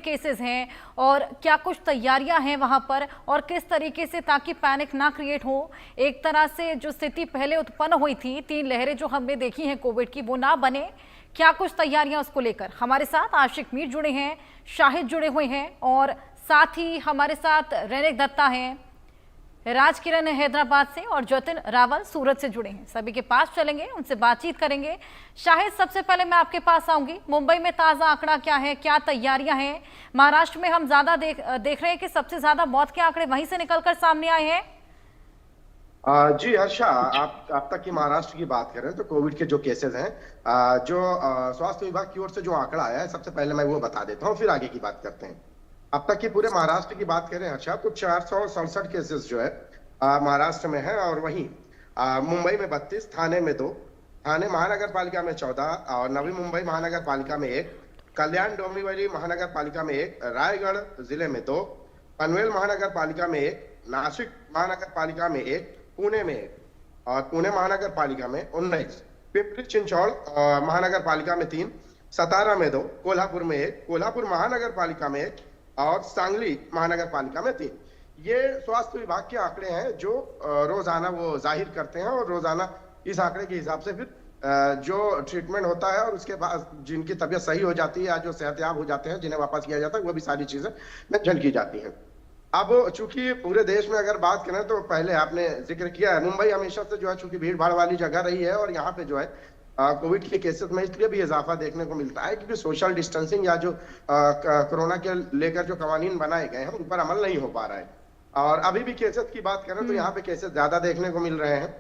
Cases हैं और क्या कुछ तैयारियां हैं वहां पर, और किस तरीके से ताकि पैनिक ना क्रिएट हो, एक तरह से जो स्थिति पहले उत्पन्न हुई थी, 3 लहरें जो हमने देखी हैं कोविड की, वो ना बने, क्या कुछ तैयारियां उसको लेकर। हमारे साथ आशिक मीर जुड़े हैं, शाहिद जुड़े हुए हैं और साथ ही हमारे साथ रैनिक दत्ता हैं, राजकिरण हैदराबाद से और जतिन रावल सूरत से जुड़े हैं। सभी के पास चलेंगे, उनसे बातचीत करेंगे। शाहिद, सबसे पहले मैं आपके पास आऊंगी। मुंबई में ताजा आंकड़ा क्या है, क्या तैयारियां हैं? महाराष्ट्र में हम ज्यादा देख रहे हैं कि सबसे ज्यादा मौत के आंकड़े वहीं से निकलकर सामने आए हैं। जी हर्षा, आप तक की महाराष्ट्र की बात करें तो कोविड के जो केसेस हैं, जो स्वास्थ्य विभाग की ओर से जो आंकड़ा आया है, सबसे पहले मैं वो बता देता हूँ, फिर आगे की बात करते हैं। अब तक की पूरे महाराष्ट्र की बात करें हर्षा, तो 467 केसेस जो है महाराष्ट्र में है, और वहीं मुंबई में 32, थाने में 2, थाने महानगर पालिका में 14, और नवी मुंबई महानगर पालिका में 1, कल्याण डोंबिवली महानगर पालिका में 1, रायगढ़ जिले में 2, पनवेल महानगर पालिका में 1, नासिक महानगर पालिका में 1, पुणे में 1, और पुणे महानगर पालिका में 19, पिंपरी चिंचौड़ महानगर पालिका में 3, सतारा में 2, कोल्हापुर में 1, कोल्हापुर महानगर पालिका में 1, और सांगली महानगर पालिका में 3। ये स्वास्थ्य विभाग के आंकड़े हैं जो रोजाना वो जाहिर करते हैं, और रोजाना इस आंकड़े के हिसाब से फिर जो ट्रीटमेंट होता है और उसके बाद जिनकी तबीयत सही हो जाती है या जो सेहतयाब हो जाते हैं, जिन्हें वापस किया जाता है, वो भी सारी चीजें मेंशन की जाती हैं। अब चूंकि पूरे देश में अगर बात करें तो पहले आपने जिक्र किया है, मुंबई हमेशा से जो है चूंकि भीड़ भाड़ वाली जगह रही है, और यहाँ पे जो है कोविड के केसेस में इसलिए भी इजाफा देखने को मिलता है क्योंकि सोशल डिस्टेंसिंग या जो कोरोना के लेकर जो कवानीन बनाए गए हैं उन पर अमल नहीं हो पा रहा है। और अभी भी केसेस की बात करें तो यहाँ पे केसेस ज्यादा देखने को मिल रहे हैं,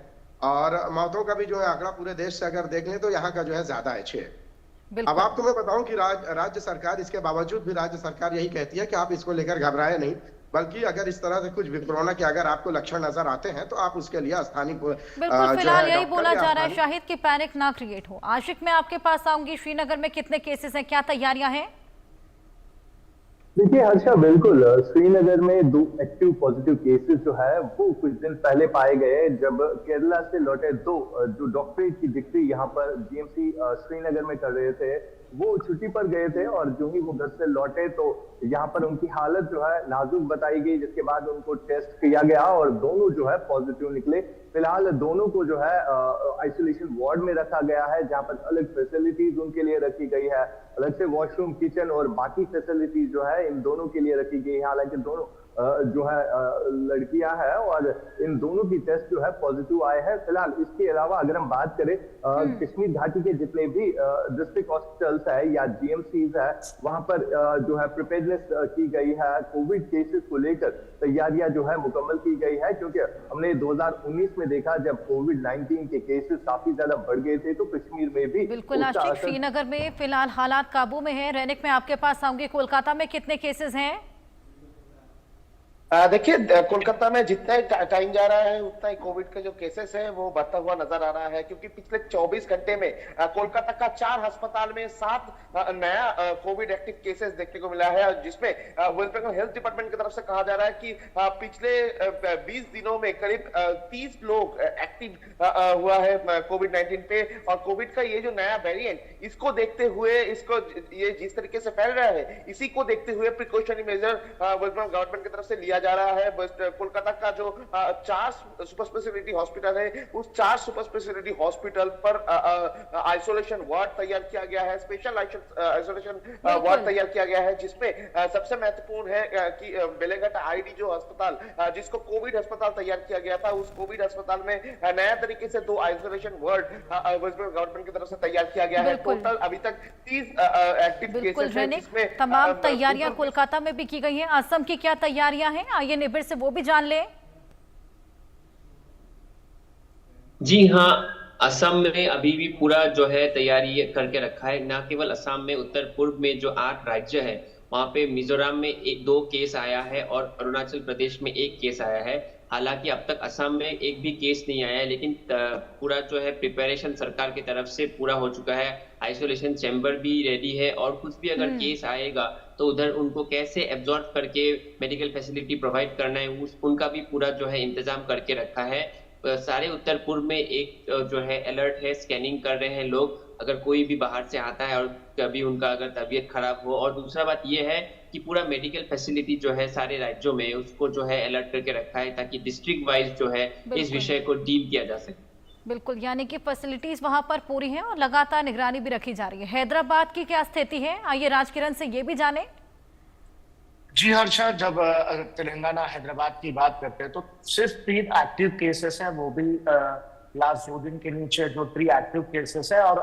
और मौतों का भी जो है आंकड़ा पूरे देश से अगर देख लें तो यहाँ का जो है ज्यादा है, 6। अब आपको मैं बताऊं कि राज्य सरकार, इसके बावजूद भी राज्य सरकार यही कहती है कि आप इसको लेकर घबराए नहीं, बल्कि अगर इस तरह से कुछ भी कोरोना के अगर आपको लक्षण नजर आते हैं तो आप उसके लिए स्थानीय बिल्कुल, फिलहाल यही बोला जा रहा है शाहिद कि पैनिक ना क्रिएट हो। आशिक, मैं आपके पास आऊंगी। श्रीनगर में कितने केसेस हैं, क्या तैयारियां हैं? देखिए हर्षा, बिल्कुल श्रीनगर में 2 एक्टिव पॉजिटिव केसेस जो है वो कुछ दिन पहले पाए गए, जब केरला से लौटे 2 जो डॉक्टरेट की डिग्री यहाँ पर जीएमसी श्रीनगर में कर रहे थे, वो छुट्टी पर गए थे, और जो ही वो घर से लौटे तो यहाँ पर उनकी हालत जो है नाजुक बताई गई, जिसके बाद उनको टेस्ट किया गया और दोनों जो है पॉजिटिव निकले। फिलहाल दोनों को जो है आइसोलेशन वार्ड में रखा गया है, जहां पर अलग फैसिलिटीज उनके लिए रखी गई है, अलग से वॉशरूम, किचन और बाकी फैसिलिटीज जो है इन दोनों के लिए रखी गई है। हालांकि दोनों जो है लड़कियां हैं, और इन दोनों की टेस्ट जो है पॉजिटिव आए हैं। फिलहाल इसके अलावा अगर हम बात करें कश्मीर घाटी के जितने भी डिस्ट्रिक्ट हॉस्पिटल्स है या जीएमसीज है, वहां पर जो है प्रिपेयरनेस की गई है, कोविड केसेस को लेकर तैयारियां जो है मुकम्मल की गई है, क्योंकि हमने 2019 में देखा जब कोविड-19 के केसेस काफी ज्यादा बढ़ गए थे, तो कश्मीर में भी बिल्कुल आशिक, श्रीनगर में फिलहाल हालात काबू में है। रैनिक, मैं आपके पास आऊंगी। कोलकाता में कितने केसेस हैं? देखिए, कोलकाता में जितना टाइम जा रहा है उतना ही कोविड के जो केसेस है वो बढ़ता हुआ नजर आ रहा है, क्योंकि पिछले 24 घंटे में कोलकाता का 4 अस्पताल में 7 नया कोविड एक्टिव केसेस देखने को मिला है, जिसमें वेस्ट बंगाल हेल्थ डिपार्टमेंट की तरफ से कहा जा रहा है कि पिछले 20 दिनों में करीब 30 लोग एक्टिव हुआ है कोविड-19 पे। और कोविड का ये जो नया वेरिएंट, इसको देखते हुए, इसको ये जिस तरीके से फैल रहा है, इसी को देखते हुए precautionary measure West Bengal government की तरफ से लिया जा रहा है। कोलकाता का जो 4 सुपर स्पेशलिटी हॉस्पिटल है, उस 4 सुपर स्पेशलिटी हॉस्पिटल पर आइसोलेशन वार्ड तैयार किया गया है, स्पेशल आइसोलेशन वार्ड तैयार किया गया है, जिसमें सबसे महत्वपूर्ण है कि बेलेघाट आईडी जो अस्पताल, जिसको कोविड अस्पताल तैयार किया गया था, उस कोविड अस्पताल में नया तरीके से 2 isolation ward West Bengal government की तरफ से तैयार किया गया है। टोटल अभी तक 30 एक्टिव केसेस हैं, जिसमें तमाम तैयारियां कोलकाता में भी की गई हैं। असम की क्या तैयारियां हैं, आइए निबिर से वो भी जान ले। जी हाँ, असम में अभी भी पूरा जो है तैयारी करके रखा है। न केवल असम में, उत्तर पूर्व में जो 8 राज्य है, वहां पे मिजोरम में 2 केस आया है और अरुणाचल प्रदेश में 1 केस आया है। हालांकि अब तक असम में एक भी केस नहीं आया है, लेकिन पूरा जो है प्रिपरेशन सरकार की तरफ से पूरा हो चुका है। आइसोलेशन चैम्बर भी रेडी है, और कुछ भी अगर केस आएगा तो उधर उनको कैसे एब्जॉर्ब करके मेडिकल फैसिलिटी प्रोवाइड करना है, उनका भी पूरा जो है इंतजाम करके रखा है। सारे उत्तर पूर्व में एक जो है अलर्ट है, स्कैनिंग कर रहे हैं लोग, अगर कोई भी बाहर से आता है और कभी उनका अगर तबीयत खराब हो। और दूसरा बात ये है कि पूरा मेडिकल फैसिलिटी जो है सारे राज्यों में उसको जो है अलर्ट करके रखा है, ताकि डिस्ट्रिक्ट वाइज जो है इस विषय को डील किया जा सके। बिल्कुल, यानी कि फैसिलिटीज वहां पर पूरी हैं और लगातार निगरानी भी रखी जा रही है। हैदराबाद की क्या स्थिति है, आइए राजकिरण से ये भी जाने। जी हर्षा, जब तेलंगाना हैदराबाद की बात करते हैं तो सिर्फ 3 एक्टिव केसेस हैं, वो भी लास्ट 2 दिन के नीचे जो 3 एक्टिव केसेस है। और